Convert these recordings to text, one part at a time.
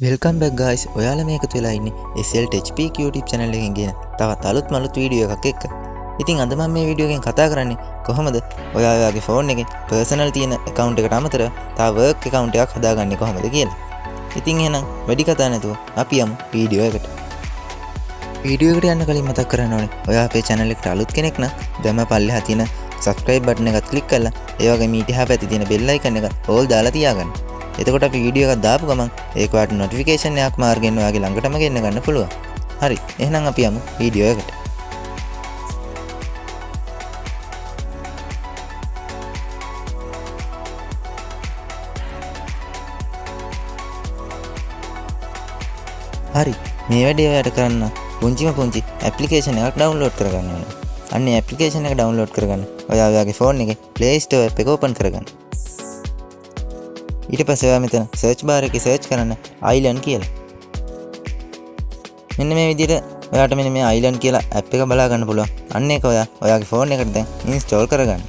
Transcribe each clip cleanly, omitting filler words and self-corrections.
Welcome back guys. ඔයාලා මේකතු වෙලා ඉන්නේ SLHP YouTube channel එකෙන් ගෙන තවත් අලුත් මලුත් වීඩියෝ එකක් එක්ක. ඉතින් අද මම මේ වීඩියෝ එකෙන් කතා කරන්නේ කොහොමද ඔයාලගේ ෆෝන් එකේ පර්සනල් තියෙන account එකට අමතරව තව work account එකක් හදාගන්නේ කොහොමද කියලා. ඉතින් එහෙනම් වැඩි කතා නැතුව අපි යමු වීඩියෝ එකට. වීඩියෝ එකට යන්න කලින් මතක් කරන්න ඕනේ ඔයා අපේ channel එකට අලුත් කෙනෙක් නම් දැන්ම පල්ලෙහා තියෙන subscribe button එකත් click කරලා ඒ වගේ මීට එහා පැත්තේ තියෙන bell icon එක all දාලා තියාගන්න. එතකොට අපි වීඩියෝ එකක් දාපු ගමන් ඒක ඔයාලට නොටිෆිකේෂන් එකක් මාර්ගෙන් ඔයාගේ ළඟටම ගෙන්න ගන්න පුළුවන්. හරි. එහෙනම් අපි යමු වීඩියෝ එකට. හරි. මේ වැඩේ ඔයාලට කරන්න පුංචි ඇප්ලිකේෂන් එකක් ඩවුන්ලෝඩ් කරගන්න ඕනේ. අන්න ඒ ඇප්ලිකේෂන් එක ඩවුන්ලෝඩ් කරගන්න ඔයාගේ ෆෝන් එකේ Play Store app එක ඕපන් කරගන්න. ඊට පස්සේ ඔයා මෙතන සර්ච් බාර් එකේ සර්ච් කරන්න island කියලා. මෙන්න මේ විදිහට ඔයාට මෙන්න මේ island කියලා app එක බලා ගන්න පුළුවන්. අන්න ඒක ඔයාගේ ෆෝන් එකට දැන් install කරගන්න.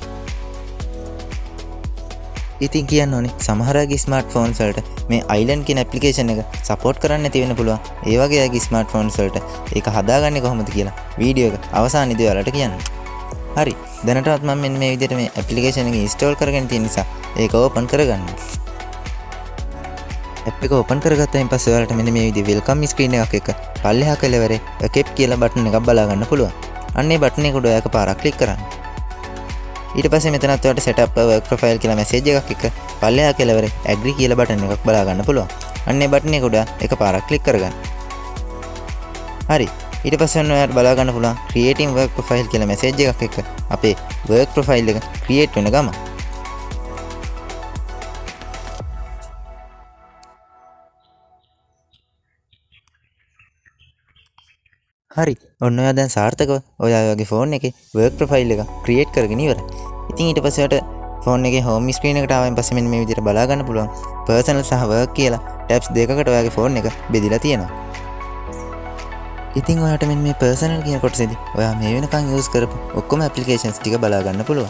ඉතින් කියන්න ඕනේ සමහර අයගේ ස්මාර්ට්ෆෝන්ස් වලට මේ island කියන ඇප්ලිකේෂන් එක සපෝට් කරන්න නැති වෙන්න පුළුවන්. ඒ වගේ අයගේ ස්මාර්ට්ෆෝන්ස් වලට ඒක හදාගන්නේ කොහොමද කියලා වීඩියෝ එක අවසානයේදී ඔයාලට කියන්න. හරි. දැනටවත් මම මෙන්න මේ විදිහට මේ ඇප්ලිකේෂන් එක install කරගෙන තියෙන නිසා ඒක ඕපන් කරගන්න. ඇප් එක ඕපන් කරගත්තයින් පස්සේ ඔයාලට මෙන්න මේ විදිහේ වෙල්කම් ස්ක්‍රීන් එකක් එක්ක පල්ලෙහා කෙළවරේ එකෙප් කියලා බටන් එකක් බලා ගන්න පුළුවන්. අන්න ඒ බටන් එක උඩ ඔයා එකපාරක් ක්ලික් කරන්න. ඊට පස්සේ මෙතනත් ඔයාලට set up a work profile කියලා මැසේජ් එකක් එක්ක පල්ලෙහා කෙළවරේ agree කියලා බටන් එකක් බලා ගන්න පුළුවන්. අන්න ඒ බටන් එක උඩ එකපාරක් ක්ලික් කරගන්න. හරි. ඊට පස්සේ ඔයාලට බලා ගන්න පුළුවන් creating work profile කියලා මැසේජ් එකක් එක්ක අපේ work profile එක create වෙන ගමන්. හරි. ඔන්න ඔයා දැන් සාර්ථකව ඔයාගේ ෆෝන් එකේ work profile එක create කරගෙන ඉවරයි. ඉතින් ඊට පස්සේ ඔයාට ෆෝන් එකේ home screen එකට ආවයින් පස්සේ මෙන්න මේ විදිහට බලා ගන්න පුළුවන් personal සහ work කියලා tabs දෙකකට ඔයාගේ ෆෝන් එක බෙදලා තියෙනවා. ඉතින් ඔයාට මෙන්න මේ personal කියන කොටසේදී ඔයා මේ වෙනකන් use කරපු ඔක්කොම applications ටික බලා ගන්න පුළුවන්.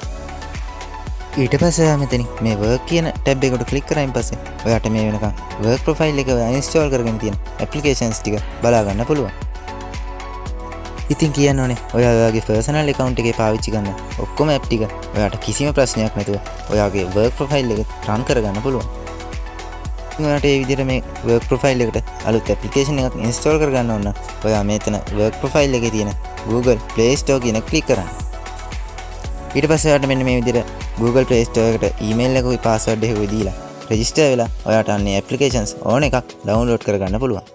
ඊට පස්සේ ඔයා මෙතනින් මේ work කියන tab එකට click කරායින් පස්සේ ඔයාට මේ වෙනකන් work profile එක ඔයා install කරගෙන තියෙන applications ටික බලා ගන්න පුළුවන්. ඉතින් කියන්න ඕනේ ඔයාගේ personal account එකේ පාවිච්චි කරන ඔක්කොම app ටික ඔයාට කිසිම ප්‍රශ්නයක් නැතුව ඔයාගේ work profile එක run කරගන්න පුළුවන්. ඉතින් ඔයාට මේ විදිහට මේ work profile එකට අලුත් application එකක් install කරගන්න ඕන නම් ඔයා මෙතන work profile එකේ තියෙන Google Play Store කියන click කරන්න. ඊට පස්සේ ඔයාට මෙන්න මේ විදිහට Google Play Store එකට email එකකුයි password එකකුයි දීලා register වෙලා ඔයාට අන්නේ applications ඕන එකක් download කරගන්න පුළුවන්.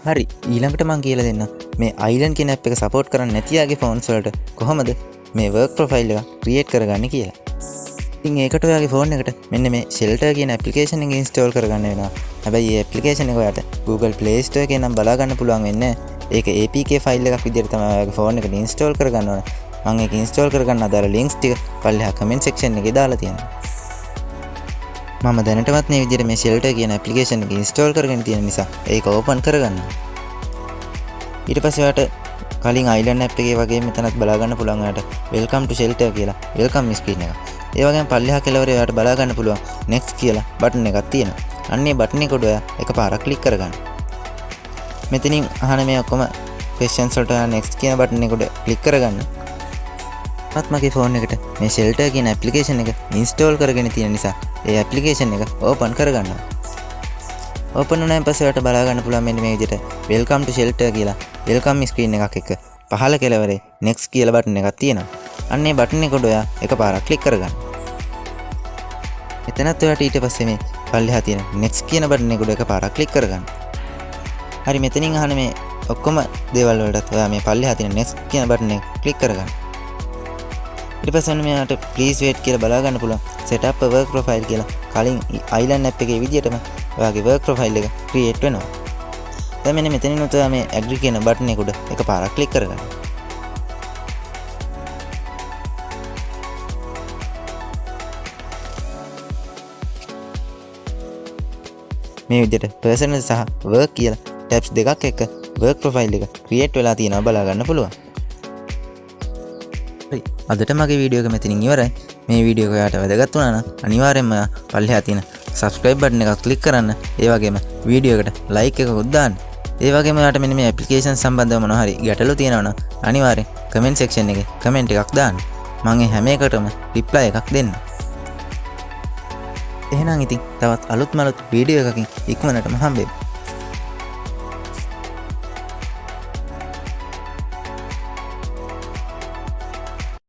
හරි. ඊළඟට මම කියලා දෙන්නම් මේ island කියන app එක support කරන්නේ නැති යාගේ phones වලට කොහොමද මේ work profile එක create කරගන්නේ කියලා. ඉතින් ඒකට ඔයාගේ phone එකට මෙන්න මේ shelter කියන application එක install කරගන්න වෙනවා. හැබැයි මේ application එක ඔයාට Google Play Store එකේ නම් බලා ගන්න පුළුවන් වෙන්නේ නැහැ. ඒක APK file එකක් විදිහට තමයි ඔයාගේ phone එකට install කරගන්න ඕන. මම ඒක install කරගන්න අදාළ links ටික පල්ලෙහා comment section එකේ දාලා තියෙනවා. මම දැනටමත් මේ විදිහට මේ shelter කියන application එක install කරගෙන තියෙන නිසා ඒක open කරගන්න. ඊට පස්සේ ඔයාට කලින් island app එකේ වගේ මෙතනත් බලා ගන්න පුළුවන් ඔයාට welcome to shelter කියලා welcome screen එක. ඒ වගේම පල්ලෙහා කෙළවරේ ඔයාට බලා ගන්න පුළුවන් next කියලා button එකක් තියෙනවා. අන්න ඒ button එක උඩ ඔයා එකපාරක් click කරගන්න. මෙතනින් අහන මේ ඔක්කොම questions වලට ඔයා next කියන button එක උඩ click කරගන්න. මගේ ෆෝන් එකට මේ shelter කියන application එක install කරගෙන තියෙන නිසා ඒ application එක open කරගන්නවා. open වුණාන් පස්සේ ඔයාලට බලා ගන්න පුළුවන් මෙන්න මේ විදිහට welcome to shelter කියලා welcome screen එකක් එක්ක පහළ කෙළවරේ next කියලා button එකක් තියෙනවා. අන්න ඒ button එක උඩ ඔයා එකපාරක් click කරගන්න. එතනත් ඔයාට ඊට පස්සේ මේ පල්ලෙහා තියෙන next කියන button එක උඩ එකපාරක් click කරගන්න. හරි. මෙතනින් අහන මේ ඔක්කොම දේවල් වලටත් ඔයා මේ පල්ලෙහා තියෙන next කියන button එක click කරගන්න. ඊට පස්සේ මෙයාට please wait කියලා බලා ගන්න පුළුවන් set up a work profile කියලා කලින් island app එකේ විදිහටම ඔයාගේ work profile එක create වෙනවා. දැන් මෙන්න මෙතනින් ඔයා මේ agree කියන button එක උඩ එකපාරක් click කරගන්න. මේ විදිහට personal සහ work කියලා tabs දෙකක් එක්ක work profile එක create වෙලා තියෙනවා බලා ගන්න පුළුවන්. හරි. අදට මගේ වීඩියෝ එක මෙතනින් ඉවරයි. මේ වීඩියෝ එක ඔයාලට වැදගත් වුණා නම් අනිවාර්යෙන්ම පල්ලෙහා තියෙන subscribe button එක click කරන්න. ඒ වගේම වීඩියෝ එකට like එකකුත් දාන්න. ඒ වගේම ඔයාලට මෙන්න මේ application සම්බන්ධව මොනවා හරි ගැටලු තියෙනවා නම් අනිවාර්යෙන් comment section එකේ comment එකක් දාන්න. මම ඒ හැම එකටම reply එකක් දෙන්න. එහෙනම් ඉතින් තවත් අලුත් වීඩියෝ එකකින් ඉක්මනටම හම්බෙමු.